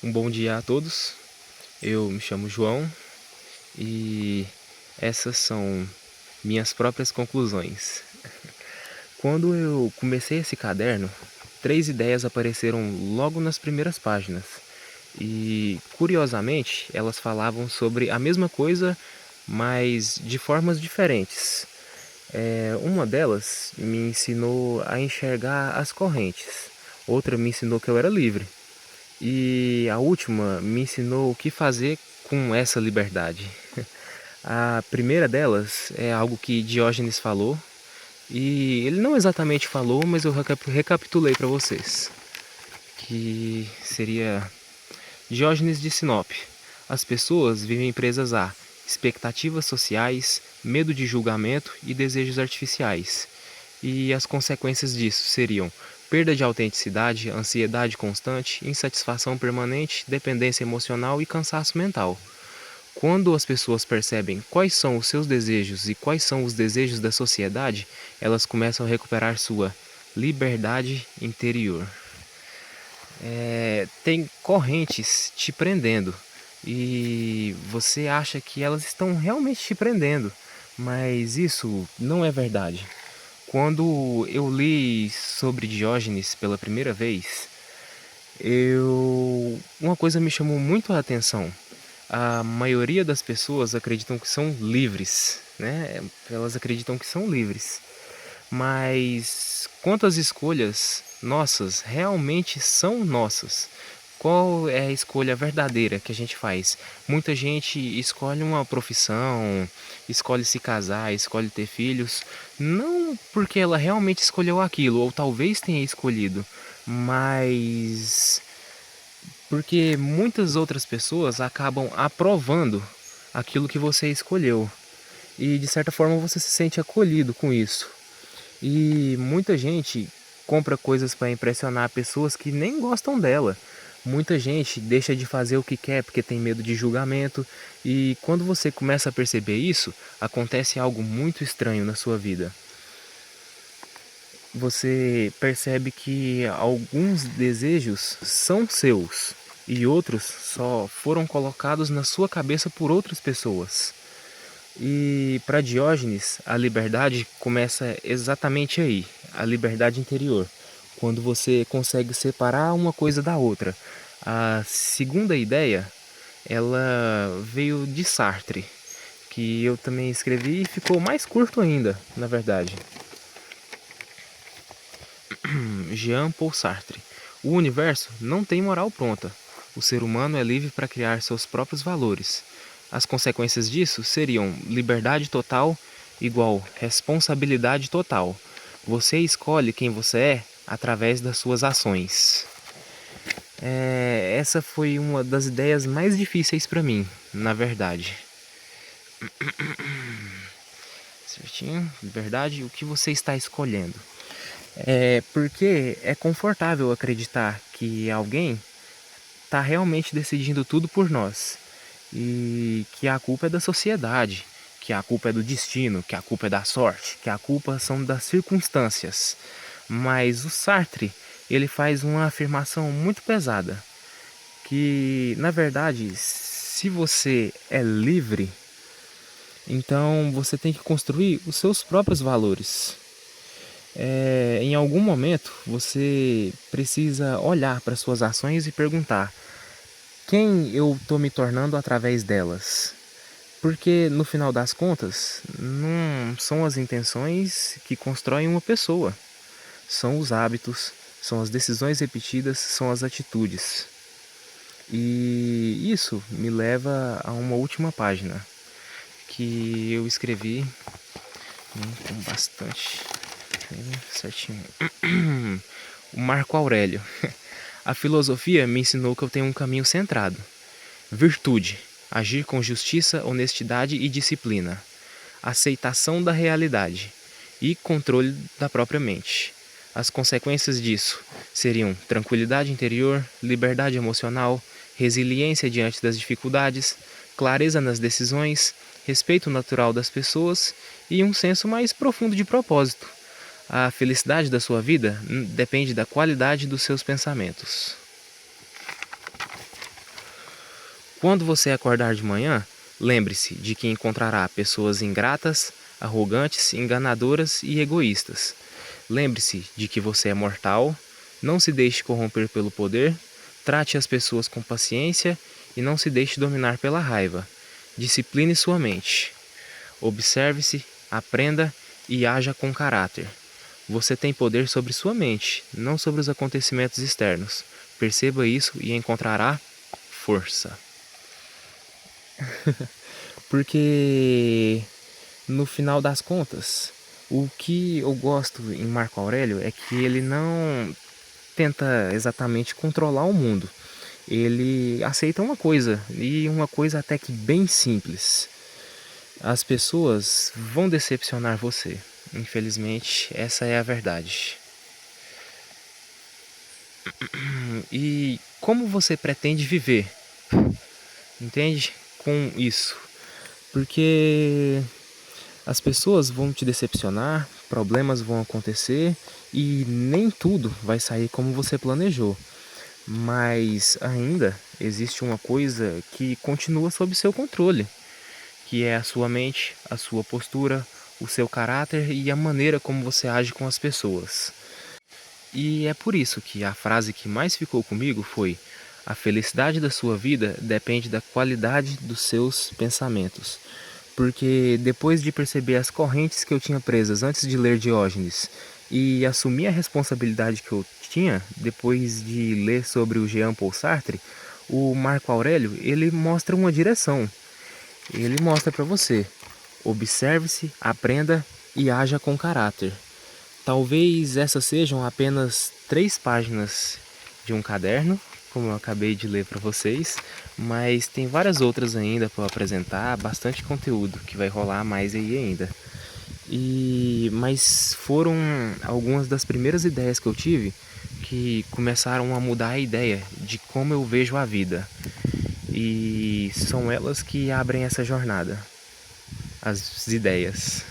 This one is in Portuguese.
Um bom dia a todos. Eu me chamo João e essas são minhas próprias conclusões. Quando eu comecei esse caderno, 3 ideias apareceram logo nas primeiras páginas. E, curiosamente, elas falavam sobre a mesma coisa, mas de formas diferentes. Uma delas me ensinou a enxergar as correntes. Outra me ensinou que eu era livre. E a última me ensinou o que fazer com essa liberdade. A primeira delas é algo que Diógenes falou, e ele não exatamente falou, mas eu recapitulei para vocês, que seria Diógenes de Sinope. As pessoas vivem presas a expectativas sociais, medo de julgamento e desejos artificiais. E as consequências disso seriam perda de autenticidade, ansiedade constante, insatisfação permanente, dependência emocional e cansaço mental. Quando as pessoas percebem quais são os seus desejos e quais são os desejos da sociedade, elas começam a recuperar sua liberdade interior. Tem correntes te prendendo e você acha que elas estão realmente te prendendo, mas isso não é verdade. Quando eu li sobre Diógenes pela primeira vez, uma coisa me chamou muito a atenção. A maioria das pessoas acreditam que são livres, né? Elas acreditam que são livres. Mas quantas escolhas nossas realmente são nossas? Qual é a escolha verdadeira que a gente faz? Muita gente escolhe uma profissão, escolhe se casar, escolhe ter filhos, não porque ela realmente escolheu aquilo, ou talvez tenha escolhido, mas porque muitas outras pessoas acabam aprovando aquilo que você escolheu. E de certa forma você se sente acolhido com isso. E muita gente compra coisas para impressionar pessoas que nem gostam dela. Muita gente deixa de fazer o que quer porque tem medo de julgamento. E quando você começa a perceber isso, acontece algo muito estranho na sua vida. Você percebe que alguns desejos são seus e outros só foram colocados na sua cabeça por outras pessoas. E para Diógenes, a liberdade começa exatamente aí, a liberdade interior, quando você consegue separar uma coisa da outra. A segunda ideia, ela veio de Sartre, que eu também escrevi e ficou mais curto ainda, na verdade. Jean-Paul Sartre. O universo não tem moral pronta. O ser humano é livre para criar seus próprios valores. As consequências disso seriam liberdade total igual responsabilidade total. Você escolhe quem você é através das suas ações. Essa foi uma das ideias mais difíceis para mim, na verdade. Certinho? Liberdade, o que você está escolhendo? Porque é confortável acreditar que alguém está realmente decidindo tudo por nós e que a culpa é da sociedade, que a culpa é do destino, que a culpa é da sorte, que a culpa são das circunstâncias. Mas o Sartre, ele faz uma afirmação muito pesada, que na verdade, se você é livre, então você tem que construir os seus próprios valores. Em algum momento você precisa olhar para suas ações e perguntar: quem eu estou me tornando através delas? Porque no final das contas, não são as intenções que constroem uma pessoa, são os hábitos, são as decisões repetidas, são as atitudes. E isso me leva a uma última página que eu escrevi com bastante certinho. O Marco Aurélio. A filosofia me ensinou que eu tenho um caminho centrado. Virtude: agir com justiça, honestidade e disciplina. Aceitação da realidade e controle da própria mente. As consequências disso seriam tranquilidade interior, liberdade emocional, resiliência diante das dificuldades, clareza nas decisões, respeito natural das pessoas e um senso mais profundo de propósito. A felicidade da sua vida depende da qualidade dos seus pensamentos. Quando você acordar de manhã, lembre-se de que encontrará pessoas ingratas, arrogantes, enganadoras e egoístas. Lembre-se de que você é mortal, não se deixe corromper pelo poder, trate as pessoas com paciência e não se deixe dominar pela raiva. Discipline sua mente. Observe-se, aprenda e haja com caráter. Você tem poder sobre sua mente, não sobre os acontecimentos externos. Perceba isso e encontrará força. Porque no final das contas, o que eu gosto em Marco Aurélio é que ele não tenta exatamente controlar o mundo. Ele aceita uma coisa, e uma coisa até que bem simples. As pessoas vão decepcionar você. Infelizmente, essa é a verdade. E como você pretende viver? Entende? Com isso. Porque as pessoas vão te decepcionar, problemas vão acontecer e nem tudo vai sair como você planejou. Mas ainda existe uma coisa que continua sob seu controle, que é a sua mente, a sua postura, o seu caráter e a maneira como você age com as pessoas. E é por isso que a frase que mais ficou comigo foi: a felicidade da sua vida depende da qualidade dos seus pensamentos. Porque depois de perceber as correntes que eu tinha presas antes de ler Diógenes e assumir a responsabilidade que eu tinha depois de ler sobre o Jean Paul Sartre, o Marco Aurélio, ele mostra uma direção. Ele mostra para você: observe-se, aprenda e haja com caráter. Talvez essas sejam apenas 3 páginas de um caderno, como eu acabei de ler para vocês, mas tem várias outras ainda para apresentar, bastante conteúdo que vai rolar mais aí ainda. Mas foram algumas das primeiras ideias que eu tive que começaram a mudar a ideia de como eu vejo a vida. E são elas que abrem essa jornada, as ideias.